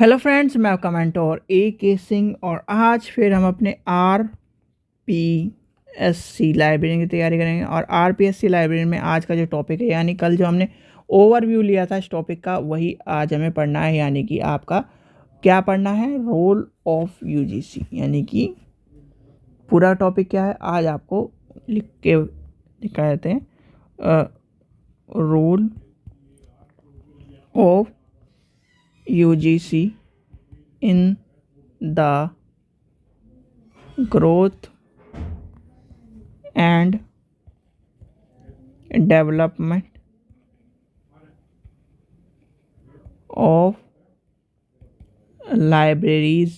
Hello friends, मैं आपका mentor के सिंह और आज फिर हम अपने आरपीएससी लाइब्रेरी की तैयारी करेंगे। और आरपीएससी लाइब्रेरी में आज का जो टॉपिक है, यानी कल जो हमने ओवरव्यू लिया था इस टॉपिक का, वही आज हमें पढ़ना है। यानी कि आपका क्या पढ़ना है, रोल ऑफ यूजीसी। यानी कि पूरा टॉपिक क्या है आज आपको लिख के लिखा देते हैं, role of UGC in the growth and development of libraries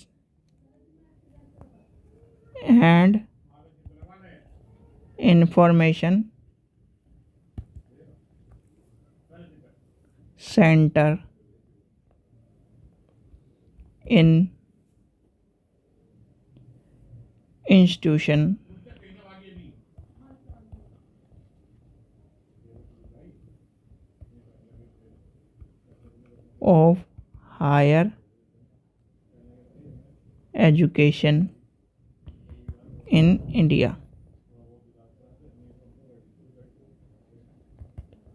and information center in institution of higher education in India।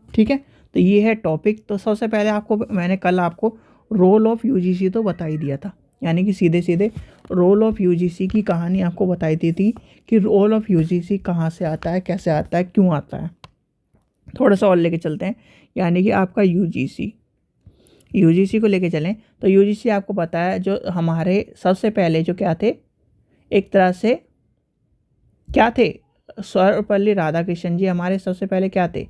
ठीक है, तो ये है टॉपिक। तो सबसे पहले मैंने कल आपको रोल ऑफ यूजीसी तो बता ही दिया था। यानी कि सीधे सीधे रोल ऑफ यूजीसी की कहानी आपको बताई दी थी कि रोल ऑफ यूजीसी कहाँ से आता है, कैसे आता है, क्यों आता है। थोड़ा सा और लेके चलते हैं। यानी कि आपका यूजीसी को लेके चलें तो यूजीसी आपको पता है, जो हमारे सबसे पहले जो क्या थे, एक तरह से क्या थे, सर्वपल्ली राधाकृष्णन जी हमारे सबसे पहले क्या थे,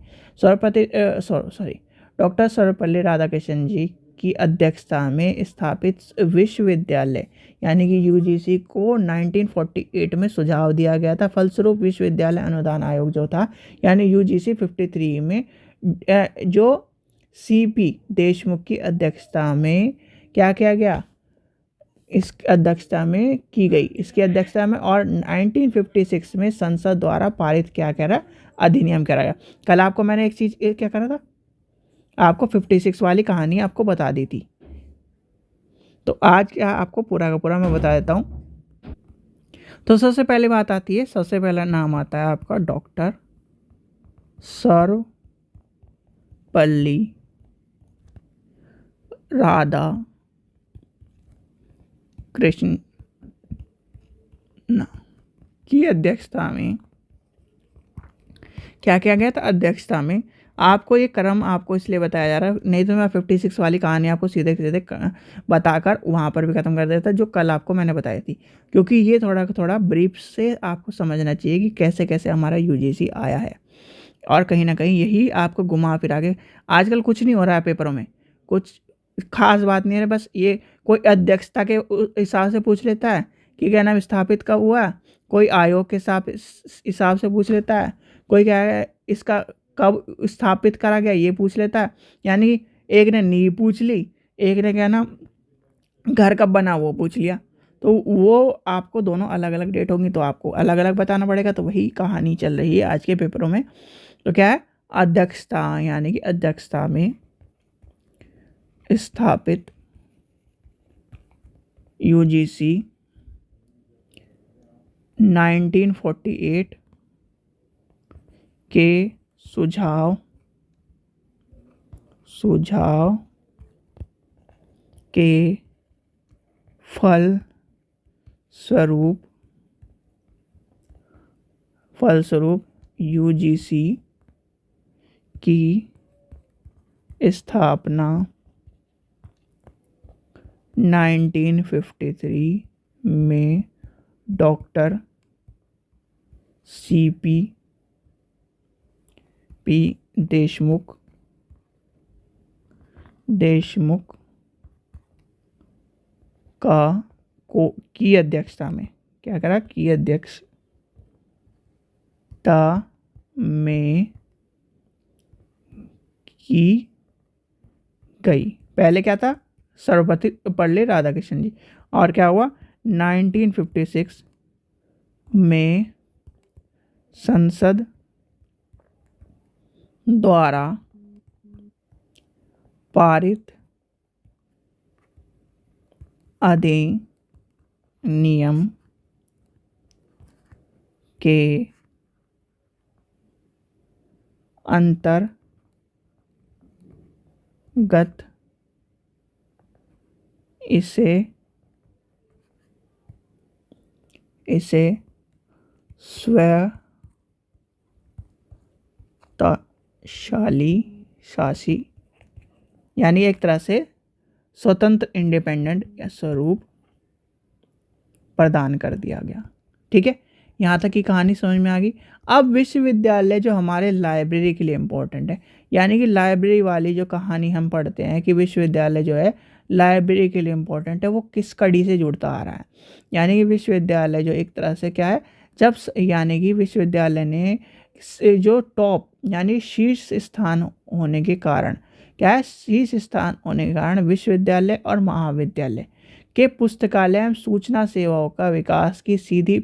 डॉक्टर सर्वपल्ली राधाकृष्णन जी की अध्यक्षता में स्थापित विश्वविद्यालय, यानी कि यूजीसी को 1948 में सुझाव दिया गया था। फलस्वरूप विश्वविद्यालय अनुदान आयोग जो था, यानी यूजीसी 53 में जो सीपी देशमुख की अध्यक्षता में क्या किया गया, इस अध्यक्षता में की गई, इसकी अध्यक्षता में। और 1956 में संसद द्वारा पारित क्या करा, अधिनियम कराया। कल आपको मैंने एक चीज़ क्या करा था, आपको 56 वाली कहानी आपको बता दी थी। तो आज क्या आपको पूरा का पूरा मैं बता देता हूँ। तो सबसे पहले बात आती है, सबसे पहला नाम आता है आपका डॉक्टर सर्वपल्ली राधा कृष्ण की अध्यक्षता में क्या किया गया था, अध्यक्षता में। आपको ये क्रम आपको इसलिए बताया जा रहा है, नहीं तो मैं 56 वाली कहानी आपको सीधे सीधे बताकर वहाँ पर भी ख़त्म कर देता जो कल आपको मैंने बताई थी। क्योंकि ये थोड़ा ब्रीफ से आपको समझना चाहिए कि कैसे कैसे हमारा यूजीसी आया है। और कहीं ना कहीं यही आपको घुमा फिरा के, आजकल कुछ नहीं हो रहा है पेपरों में, कुछ खास बात नहीं है। बस ये कोई अध्यक्षता के हिसाब से पूछ लेता है कि क्या नाम स्थापित कब हुआ, कोई आयोग के हिसाब से पूछ लेता है, कोई क्या है इसका कब स्थापित करा गया ये पूछ लेता है। यानी एक ने नींव पूछ ली, एक ने क्या नाम घर कब बना वो पूछ लिया। तो वो आपको दोनों अलग अलग डेट होंगी, तो आपको अलग अलग बताना पड़ेगा। तो वही कहानी चल रही है आज के पेपरों में। तो क्या है, अध्यक्षता, यानी कि अध्यक्षता में स्थापित यूजीसी 1948 के सुझाव के फलस्वरूप यूजीसी की स्थापना 1953 में डॉक्टर सीपी देशमुख की अध्यक्षता में क्या करा, की अध्यक्षता में की गई। पहले क्या था, सर्वपल्ली राधाकृष्णन जी। और क्या हुआ, 1956 में संसद द्वारा पारित अधिनियम के अंतर्गत इसे शासी यानी एक तरह से स्वतंत्र इंडिपेंडेंट या स्वरूप प्रदान कर दिया गया। ठीक है, यहाँ तक की कहानी समझ में आ गई। अब विश्वविद्यालय जो हमारे लाइब्रेरी के लिए इम्पोर्टेंट है, यानी कि लाइब्रेरी वाली जो कहानी हम पढ़ते हैं कि विश्वविद्यालय जो है लाइब्रेरी के लिए इम्पोर्टेंट है, वो किस कड़ी से जुड़ता आ रहा है। यानी कि विश्वविद्यालय जो एक तरह से क्या है, जब यानी कि विश्वविद्यालय ने जो टॉप यानी शीर्ष स्थान होने के कारण क्या है, शीर्ष स्थान होने के कारण विश्वविद्यालय और महाविद्यालय के पुस्तकालय एवं सूचना सेवाओं का विकास की सीधी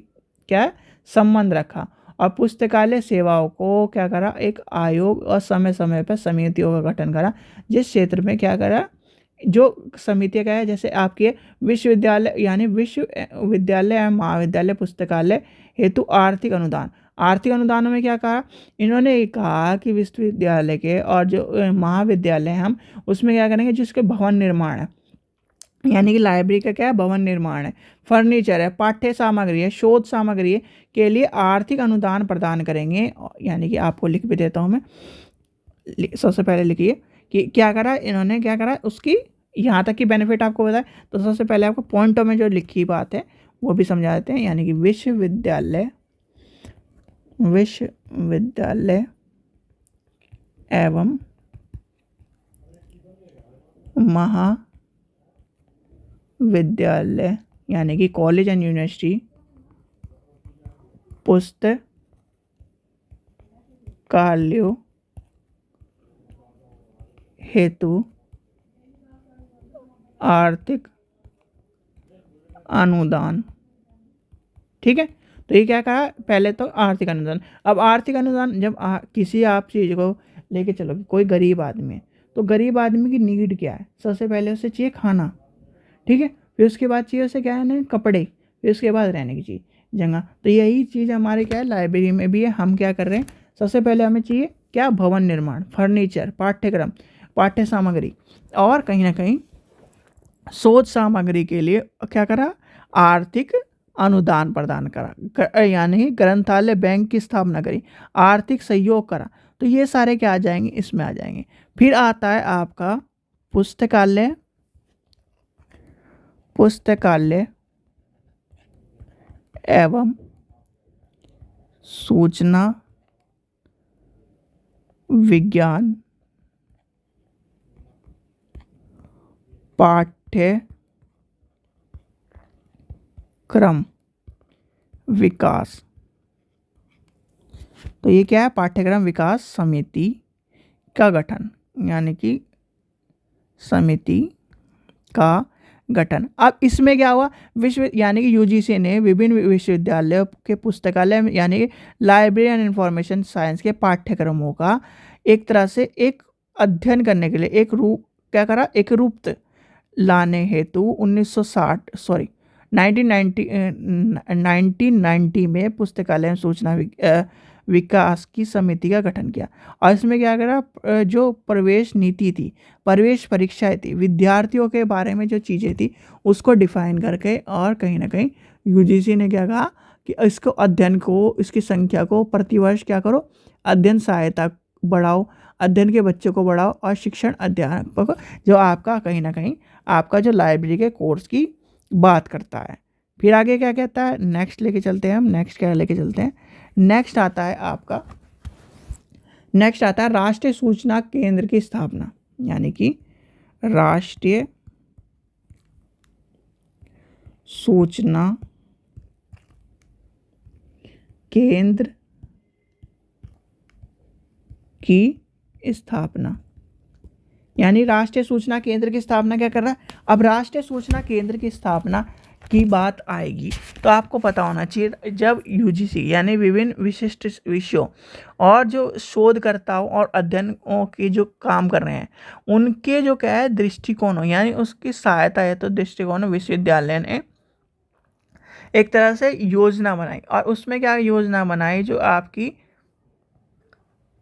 क्या संबंध रखा और पुस्तकालय सेवाओं को क्या करा, एक आयोग और समय समय पर समितियों का गठन करा, जिस क्षेत्र में क्या करा, जो समितियाँ क्या है, जैसे आपके विश्वविद्यालय यानी विश्वविद्यालय एवं महाविद्यालय पुस्तकालय हेतु आर्थिक अनुदानों में क्या कहा, इन्होंने ये कहा कि विश्वविद्यालय के और जो महाविद्यालय हम उसमें क्या करेंगे, जिसके भवन निर्माण है, यानी कि लाइब्रेरी का क्या है, भवन निर्माण है, फर्नीचर है, पाठ्य सामग्री है, शोध सामग्री है, के लिए आर्थिक अनुदान प्रदान करेंगे। यानी कि आपको लिख भी देता हूँ मैं, सबसे पहले लिखिए कि क्या करा इन्होंने, क्या करा उसकी यहाँ तक की बेनिफिट आपको बताए। तो सबसे पहले आपको पॉइंटों में जो लिखी बात है वो भी समझा देते हैं। यानी कि विश्वविद्यालय एवं महाविद्यालय यानी कि कॉलेज एंड यूनिवर्सिटी पुस्तकालयों हेतु आर्थिक अनुदान। ठीक है, तो ये क्या कहा, पहले तो आर्थिक अनुदान। अब आर्थिक अनुदान जब किसी आप चीज़ को लेके चलोगे, कोई गरीब आदमी है तो गरीब आदमी की नीड क्या है, सबसे पहले उसे चाहिए खाना। ठीक है, फिर उसके बाद चाहिए उसे क्या है ना, कपड़े, फिर उसके बाद रहने की चीज़ जगह। तो यही चीज़ हमारे क्या है लाइब्रेरी में भी है। हम क्या कर रहे हैं, सबसे पहले हमें चाहिए क्या, भवन निर्माण, फर्नीचर, पाठ्यक्रम, पाठ्य सामग्री और कहीं ना कहीं शोध सामग्री के लिए क्या करा, आर्थिक अनुदान प्रदान करा, यानी ग्रंथालय बैंक की स्थापना करी, आर्थिक सहयोग करा। तो ये सारे क्या आ जाएंगे, इसमें आ जाएंगे। फिर आता है आपका पुस्तकालय एवं सूचना विज्ञान पाठ्यक्रम विकास। तो ये क्या है, पाठ्यक्रम विकास समिति का गठन, यानी कि समिति का गठन। अब इसमें क्या हुआ, यानी कि यूजीसी ने विभिन्न विश्वविद्यालयों के पुस्तकालय यानी कि लाइब्रेरी एंड इंफॉर्मेशन साइंस के पाठ्यक्रमों का एक तरह से एक अध्ययन करने के लिए एक रूप क्या करा, एक रूप लाने हेतु 1990 में पुस्तकालय सूचना विकास की समिति का गठन किया। और इसमें क्या करा, जो प्रवेश नीति थी, प्रवेश परीक्षाएं थी, विद्यार्थियों के बारे में जो चीज़ें थी उसको डिफाइन करके, और कहीं ना कहीं यूजीसी ने क्या कहा कि इसको अध्ययन को, इसकी संख्या को प्रतिवर्ष क्या करो, अध्ययन सहायता बढ़ाओ, अध्ययन के बच्चों को बढ़ाओ और शिक्षण अध्यापक जो आपका कहीं ना कहीं आपका जो लाइब्रेरी के कोर्स की बात करता है। फिर आगे क्या कहता है, नेक्स्ट लेके चलते हैं हम, नेक्स्ट क्या लेके चलते हैं, नेक्स्ट आता है आपका, नेक्स्ट आता है राष्ट्रीय सूचना केंद्र की स्थापना। यानी कि राष्ट्रीय सूचना केंद्र की स्थापना। यानी राष्ट्रीय सूचना केंद्र की स्थापना क्या कर रहा है, अब राष्ट्रीय सूचना केंद्र की स्थापना की बात आएगी तो आपको पता होना चाहिए, जब यूजीसी यानी विभिन्न विशिष्ट विषयों और जो शोधकर्ताओं और अध्ययनों के जो काम कर रहे हैं उनके जो क्या है दृष्टिकोण हो, यानी उसकी सहायता है तो दृष्टिकोण विश्वविद्यालय ने एक तरह से योजना बनाई। और उसमें क्या योजना बनाई जो आपकी,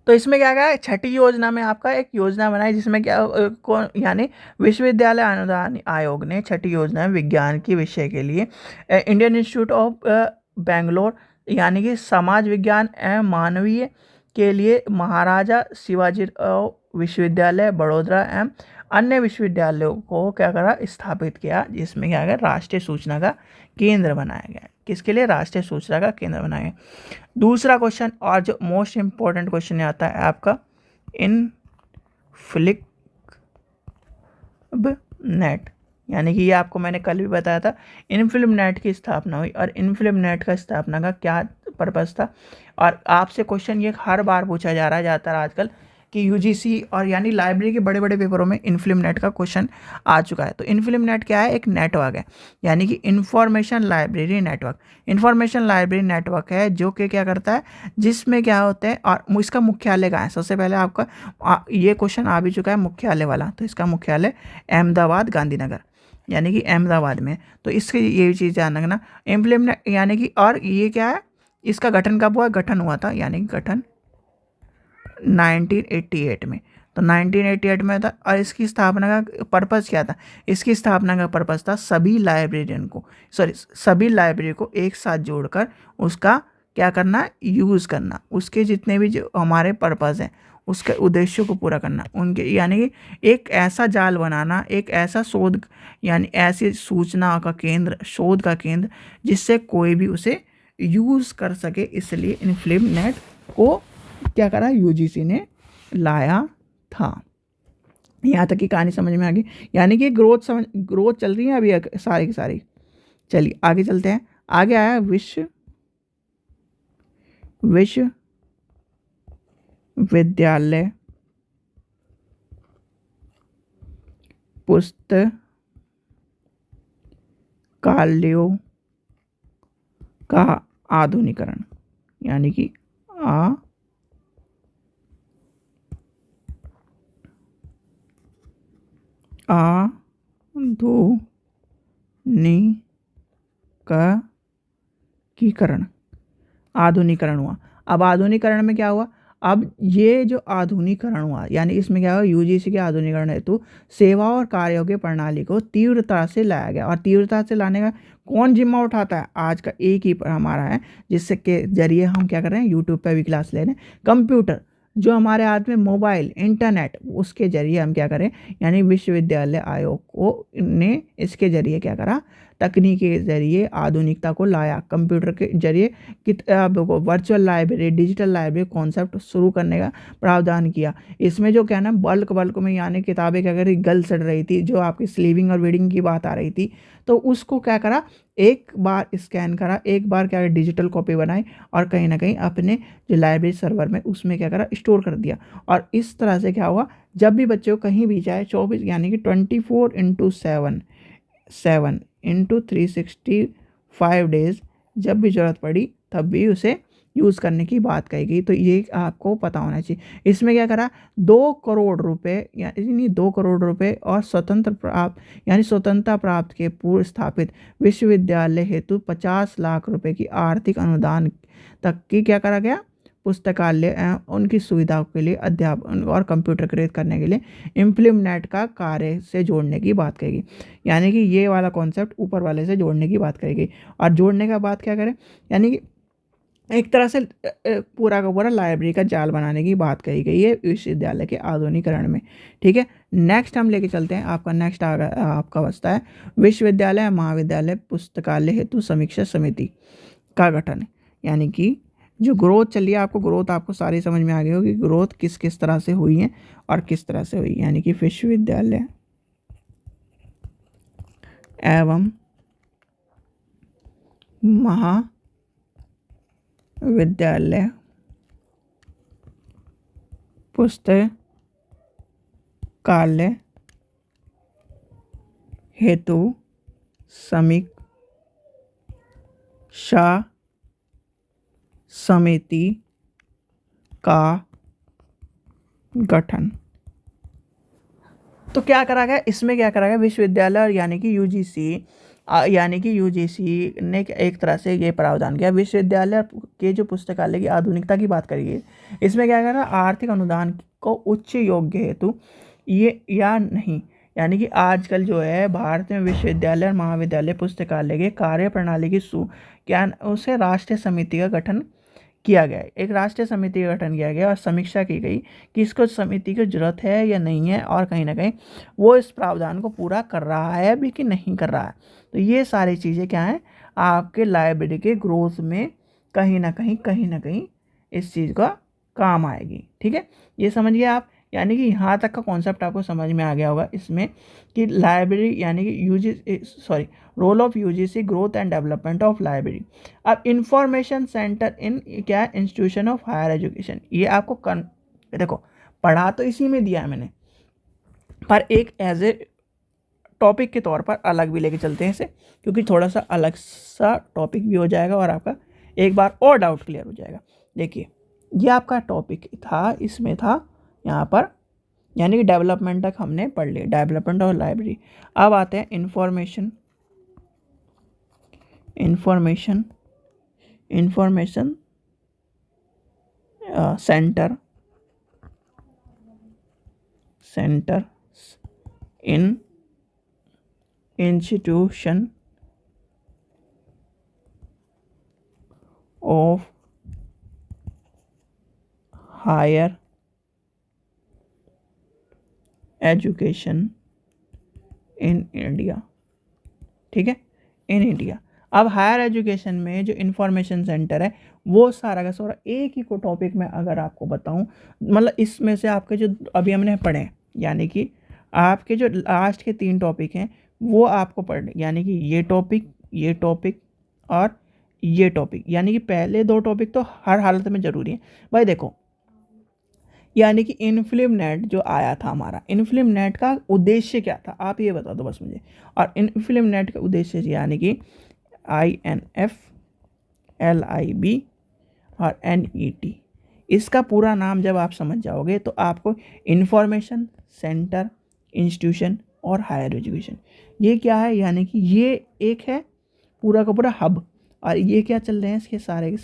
तो इसमें क्या क्या है, छठी योजना में आपका एक योजना बनाई जिसमें क्या कौन यानी विश्वविद्यालय अनुदान आयोग ने छठी योजना में विज्ञान के विषय के लिए इंडियन इंस्टीट्यूट ऑफ बेंगलोर यानी कि समाज विज्ञान एवं मानवीय के लिए महाराजा शिवाजी विश्वविद्यालय बड़ौदा एवं अन्य विश्वविद्यालयों को क्या करा स्थापित किया, जिसमें क्या करा राष्ट्रीय सूचना का केंद्र बनाया गया। किसके लिए? राष्ट्रीय सूचना का केंद्र बनाया गया। दूसरा क्वेश्चन और जो मोस्ट इंपॉर्टेंट क्वेश्चन आता है आपका इनफ्लिक्ट नेट, यानी कि ये आपको मैंने कल भी बताया था। इनफिल्म नेट की स्थापना हुई और इनफिल्म नेट का स्थापना का क्या पर्पस था। और आपसे क्वेश्चन ये हर बार पूछा जा रहा है ज़्यादातर आजकल कि यूजीसी और यानी लाइब्रेरी के बड़े बड़े पेपरों में इनफिल्म नेट का क्वेश्चन आ चुका है। तो इनफिल्म नेट क्या है? एक नेटवर्क है, यानी कि information library network. Information library network है जो कि क्या करता है, जिसमें क्या होते हैं और इसका मुख्यालय कहाँ है। सबसे पहले आपका ये क्वेश्चन आ भी चुका है मुख्यालय वाला, तो इसका मुख्यालय अहमदाबाद गांधीनगर यानी कि अहमदाबाद में। तो इसके ये चीज़ ध्यान रखना इम्प्लीमेंट यानी कि, और ये क्या है, इसका गठन कब हुआ? गठन हुआ था यानी कि गठन 1988 में। तो 1988 में था। और इसकी स्थापना का पर्पज़ क्या था? इसकी स्थापना का पर्पज़ था सभी लाइब्रेरी को एक साथ जोड़कर उसका क्या करना, यूज़ करना, उसके जितने भी जो हमारे पर्पज़ हैं उसके उद्देश्यों को पूरा करना उनके, यानी कि एक ऐसा जाल बनाना, एक ऐसा शोध यानी ऐसी सूचना का केंद्र, शोध का केंद्र जिससे कोई भी उसे यूज़ कर सके। इसलिए इनफिल्म नेट को क्या करा, यूजीसी ने लाया था। यहाँ तक की कहानी समझ में आ गई, यानी कि ग्रोथ चल रही है अभी सारी की सारी। चलिए आगे चलते हैं। आगे आया विश्वविद्यालय पुस्तकालयों का आधुनिकरण, यानी कि आधुनिकरण हुआ। अब आधुनिकरण में क्या हुआ? अब ये जो आधुनिकरण हुआ यानी इसमें क्या हुआ, यूजीसी के आधुनिकरण हेतु सेवा और कार्यों की प्रणाली को तीव्रता से लाया गया। और तीव्रता से लाने का कौन जिम्मा उठाता है? आज का एक ही हमारा है, जिससे के जरिए हम क्या कर रहे हैं, यूट्यूब पे भी क्लास ले रहे हैं। कंप्यूटर जो हमारे हाथ में, मोबाइल, इंटरनेट, उसके जरिए हम क्या करें, यानी विश्वविद्यालय आयोग को ने इसके जरिए क्या करा, तकनीकी के जरिए आधुनिकता को लाया। कंप्यूटर के जरिए virtual library, digital library concept शुरू करने का प्रावधान किया। इसमें जो क्या ना, बल्क में यानी किताबें क्या करी, गल सड़ रही थी, जो आपकी स्लीविंग और रीडिंग की बात आ रही थी, तो उसको क्या करा, एक बार स्कैन करा, एक बार क्या डिजिटल कॉपी बनाई और कहीं ना कहीं अपने जो लाइब्रेरी सर्वर में उसमें क्या करा, स्टोर कर दिया। और इस तरह से क्या हुआ, जब भी बच्चों को कहीं भी जाए 24 यानी कि 24/7 डेज जब भी ज़रूरत पड़ी तब भी उसे यूज़ करने की बात कही गई। तो ये आपको पता होना चाहिए। इसमें क्या करा, 2 करोड़ रुपए यानी 2 करोड़ रुपए और स्वतंत्रता प्राप्त के पूर्व स्थापित विश्वविद्यालय हेतु 50 लाख रुपए की आर्थिक अनुदान तक की क्या करा गया, पुस्तकालय एवं उनकी सुविधाओं के लिए अध्यापन और कंप्यूटर खरीद करने के लिए इम्प्लीमेंट का कार्य से जोड़ने की बात कही। यानी कि ये वाला कॉन्सेप्ट ऊपर वाले से जोड़ने की बात कही गई। और जोड़ने का बात क्या करें, यानी कि एक तरह से पूरा का पूरा लाइब्रेरी का जाल बनाने की बात कही गई है विश्वविद्यालय के आधुनिकरण में। ठीक है, नेक्स्ट हम लेके चलते हैं। आपका नेक्स्ट आपका बचता है विश्वविद्यालय महाविद्यालय पुस्तकालय हेतु समीक्षा समिति का गठन। यानी कि जो ग्रोथ चलिए, आपको ग्रोथ आपको सारी समझ में आ गई होगी, ग्रोथ किस किस तरह से हुई है और किस तरह से हुई। यानी कि विश्वविद्यालय एवं महाविद्यालय पुस्तकालय हेतु शाह समिति का गठन। तो क्या करा गया इसमें, क्या करा गया, विश्वविद्यालय यानी कि यूजीसी ने एक तरह से ये प्रावधान किया, विश्वविद्यालय के जो पुस्तकालय की आधुनिकता की बात करिए, इसमें क्या करा, आर्थिक अनुदान को उच्च योग्य हेतु ये या नहीं, यानी कि आजकल जो है भारत में विश्वविद्यालय और महाविद्यालय पुस्तकालय के कार्य प्रणाली की क्या उसे राष्ट्रीय समिति का गठन किया गया है। एक राष्ट्रीय समिति का गठन किया गया और समीक्षा की गई कि इसको समिति की जरूरत है या नहीं है, और कहीं ना कहीं वो इस प्रावधान को पूरा कर रहा है भी कि नहीं कर रहा है। तो ये सारी चीज़ें क्या हैं, आपके लाइब्रेरी के ग्रोथ में कहीं ना कहीं इस चीज़ का काम आएगी। ठीक है, ये समझिए आप, यानी कि यहाँ तक का कॉन्सेप्ट आपको समझ में आ गया होगा इसमें कि लाइब्रेरी यानी कि role of UGC, growth and development of library. अब इंफॉर्मेशन सेंटर इन क्या, इंस्टीट्यूशन ऑफ हायर एजुकेशन, ये आपको देखो पढ़ा तो इसी में दिया है मैंने, पर एक एज ए टॉपिक के तौर पर अलग भी लेके चलते हैं इसे, क्योंकि थोड़ा सा अलग सा टॉपिक भी हो जाएगा और आपका एक बार और डाउट क्लियर हो जाएगा। देखिए ये आपका टॉपिक था, इसमें था यहाँ पर, यानी कि डेवलपमेंट तक हमने पढ़ लिया, डेवलपमेंट और लाइब्रेरी। अब आते हैं information centre in institution of higher education in India. ठीक है, इन इंडिया। अब हायर एजुकेशन में जो इंफॉर्मेशन सेंटर है वो सारा का सारा एक ही को टॉपिक में अगर आपको बताऊं, मतलब इसमें से आपके जो अभी हमने पढ़े, यानी कि आपके जो लास्ट के 3 टॉपिक हैं वो आपको पढ़ने, यानी कि ये टॉपिक और ये टॉपिक, यानी कि पहले 2 टॉपिक तो हर हालत में ज़रूरी है भाई। देखो यानी कि इनफिल्म नेट जो आया था हमारा, इनफिल्म नेट का उद्देश्य क्या था आप ये बता दो बस मुझे। और इनफिल्म नेट का उद्देश्य यानी कि INF LIB और NET, इसका पूरा नाम जब आप समझ जाओगे तो आपको इंफॉर्मेशन सेंटर, इंस्टीट्यूशन और हायर एजुकेशन, ये क्या है, यानी कि ये एक है पूरा का पूरा हब, और ये क्या चल रहे हैं इसके सारे के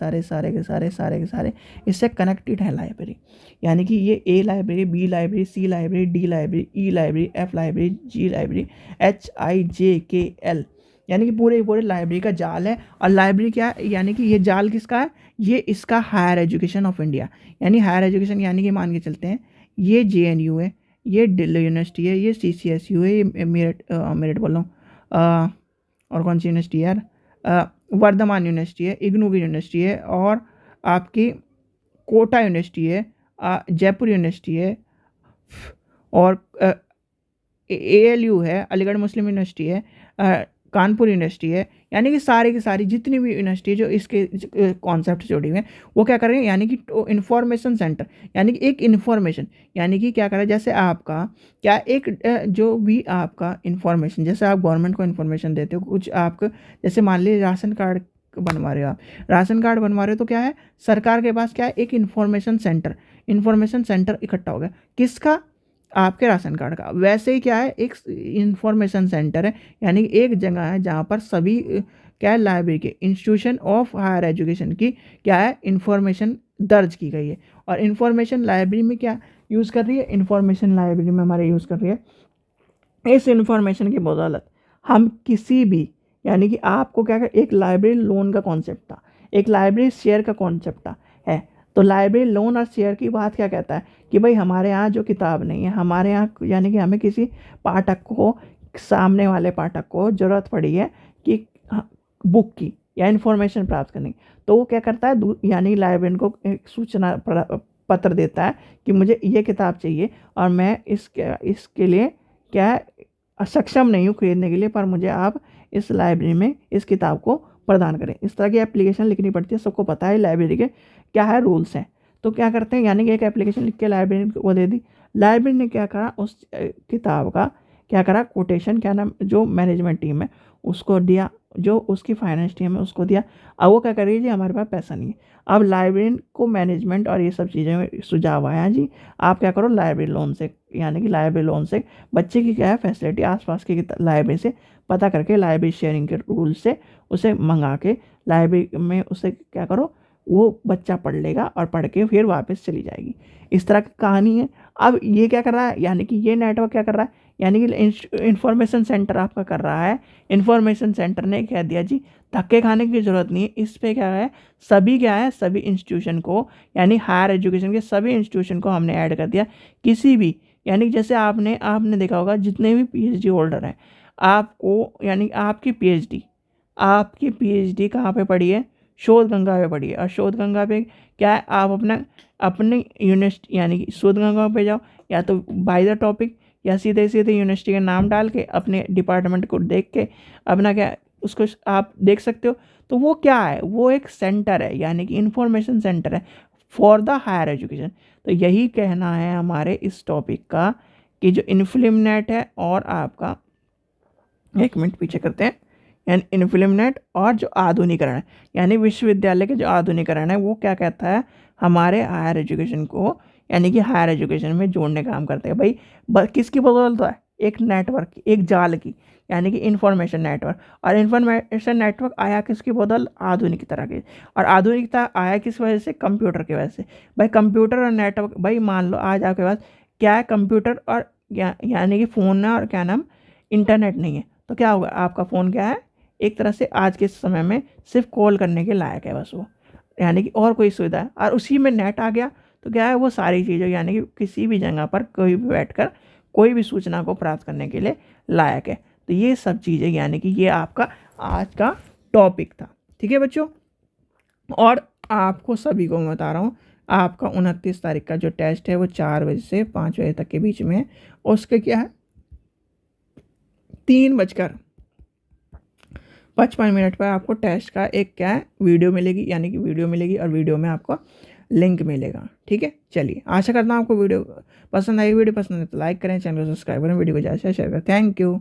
सारे इससे कनेक्टेड है लाइब्रेरी। यानी कि ये A library, B library, C library, D library, E library, F library, G library, HIJKL, यानी कि पूरे लाइब्रेरी का जाल है। और लाइब्रेरी क्या है, यानी कि ये जाल किसका है, ये इसका हायर एजुकेशन ऑफ इंडिया, यानी हायर एजुकेशन, यानी कि मान के चलते हैं ये JNU है, ये दिल्ली यूनिवर्सिटी है, ये CCSU है, ये मेरठ बोल रहा हूँ, और कौन सी यूनिवर्सिटी यार, वर्धमान यूनिवर्सिटी है, इग्नू की यूनिवर्सिटी है, और आपकी कोटा यूनिवर्सिटी है, जयपुर यूनिवर्सिटी है, और ALU है, अलीगढ़ मुस्लिम यूनिवर्सिटी है, कानपुर यूनिवर्सिटी है, यानी कि सारी की सारी जितनी भी यूनिवर्सिटी जो इसके कॉन्सेप्ट से जुड़ी हुई हैं वो क्या कर रहे हैं, यानी कि इंफॉर्मेशन सेंटर, यानी कि एक इन्फॉर्मेशन, यानी कि क्या कर रहा है, जैसे आपका क्या एक जो भी आपका इन्फॉर्मेशन, जैसे आप गवर्नमेंट को इन्फॉर्मेशन देते हो कुछ, आपको जैसे मान लीजिए राशन कार्ड बनवा रहे हो, आप राशन कार्ड बनवा रहे हो तो क्या है, सरकार के पास क्या है, एक इन्फॉर्मेशन सेंटर इकट्ठा हो गया, किसका, आपके राशन कार्ड का। वैसे ही क्या है, एक इंफॉर्मेशन सेंटर है, यानी एक जगह है जहाँ पर सभी क्या है, लाइब्रेरी के इंस्टीट्यूशन ऑफ हायर एजुकेशन की क्या है, इंफॉर्मेशन दर्ज की गई है। और इंफॉर्मेशन लाइब्रेरी में क्या यूज़ कर रही है, इंफॉर्मेशन लाइब्रेरी में हमारे यूज़ कर रही है इस इंफॉर्मेशन की बदौलत हम किसी भी, यानी कि आपको क्या कर, एक लाइब्रेरी लोन का कॉन्सेप्ट था, एक लाइब्रेरी शेयर का कॉन्सेप्ट था है, तो लाइब्रेरी लोन और शेयर की बात क्या कहता है कि भाई हमारे यहाँ जो किताब नहीं है, हमारे यहाँ यानी कि हमें किसी पाठक को, सामने वाले पाठक को ज़रूरत पड़ी है कि बुक की या इन्फॉर्मेशन प्राप्त करने की, तो वो क्या करता है, यानी लाइब्रेरियन को एक सूचना पत्र देता है कि मुझे ये किताब चाहिए और मैं इसके लिए क्या सक्षम नहीं हूँ खरीदने के लिए, पर मुझे आप इस लाइब्रेरी में इस किताब को प्रदान करें। इस तरह की एप्लीकेशन लिखनी पड़ती है, सबको पता है लाइब्रेरी के क्या है रूल्स हैं। तो क्या करते हैं, यानी कि एक एप्लीकेशन लिख के लाइब्रेरी को दे दी, लाइब्रेरी ने क्या करा, उस किताब का क्या करा, कोटेशन, क्या नाम, जो मैनेजमेंट टीम है उसको दिया, जो उसकी फाइनेंस टीम है उसको दिया। अब वो क्या कर रही है जी, हमारे पास पैसा नहीं है। अब लाइब्रेरी को मैनेजमेंट और ये सब चीज़ें में सुझाव आया जी, आप क्या करो लाइब्रेरी लोन से, यानी कि लाइब्रेरी लोन से बच्चे की क्या है फैसिलिटी, आसपास की लाइब्रेरी से पता करके लाइब्रेरी शेयरिंग के रूल से उसे मंगा के लाइब्रेरी में उसे क्या करो, वो बच्चा पढ़ लेगा और पढ़ के फिर वापस चली जाएगी। इस तरह की कहानी है। अब ये क्या कर रहा है, यानी कि ये नेटवर्क क्या कर रहा है, यानी कि इंफॉर्मेशन सेंटर आपका कर रहा है। इंफॉर्मेशन सेंटर ने कह दिया जी धक्के खाने की ज़रूरत नहीं है, इस पे क्या है, सभी क्या है, सभी इंस्टीट्यूशन को, यानी हायर एजुकेशन के सभी इंस्टीट्यूशन को हमने ऐड कर दिया। किसी भी, यानी जैसे आपने आपने देखा होगा जितने भी पीएचडी होल्डर हैं, आपको यानी आपकी पीएचडी कहाँ पे पढ़ी है, शोध गंगा पे पढ़ी है। और शोध गंगा पे क्या है, आप अपने यूनिवर्सिटी यानी कि शोध गंगा पे जाओ, या तो बाय द टॉपिक या सीधे सीधे यूनिवर्सिटी का नाम डाल के अपने डिपार्टमेंट को देख के अपना क्या उसको आप देख सकते हो। तो वो क्या है, वो एक सेंटर है, यानी कि इंफॉर्मेशन सेंटर है फॉर द हायर एजुकेशन। तो यही कहना है हमारे इस टॉपिक का कि जो इन्फ्लिमनेट है और आपका, एक मिनट पीछे करते हैं, यानी इन्फ्लिमनेट और जो आधुनिकरण है, यानी विश्वविद्यालय के जो आधुनिकरण है, वो क्या कहता है, हमारे हायर एजुकेशन को, यानी कि हायर एजुकेशन में जोड़ने का काम करते हैं। भाई किसकी बदौलत है, एक नेटवर्क की, एक जाल की, यानी कि इंफॉर्मेशन नेटवर्क। और इंफॉर्मेशन नेटवर्क आया किसकी बदौलत, आधुनिक तरह के। और आधुनिकता आया किस वजह से, कंप्यूटर की वजह से। भाई कंप्यूटर और नेटवर्क, भाई मान लो आज आपके पास क्या है, कंप्यूटर और यानी कि फ़ोन है और क्या नाम, इंटरनेट नहीं है, तो क्या होगा, आपका फ़ोन क्या है, एक तरह से आज के समय में सिर्फ कॉल करने के लायक है बस वो, यानी कि और कोई सुविधा है। और उसी में नेट आ गया तो क्या है, वो सारी चीज़ें यानी कि किसी भी जगह पर कोई भी बैठकर कोई भी सूचना को प्राप्त करने के लिए लायक है। तो ये सब चीज़ें, यानी कि ये आपका आज का टॉपिक था। ठीक है बच्चों, और आपको सभी को मैं बता रहा हूँ, आपका 29 तारीख का जो टेस्ट है वो 4 बजे से 5 बजे तक के बीच में है। और उसके क्या है, 3:55 पर आपको टेस्ट का एक क्या है, वीडियो मिलेगी, यानी कि वीडियो मिलेगी और वीडियो में आपको लिंक मिलेगा। ठीक है, चलिए आशा करता हूँ आपको वीडियो पसंद आई। वीडियो पसंद है तो लाइक करें, चैनल को सब्सक्राइब करें, वीडियो को ज़्यादा से शेयर करें। Thank you.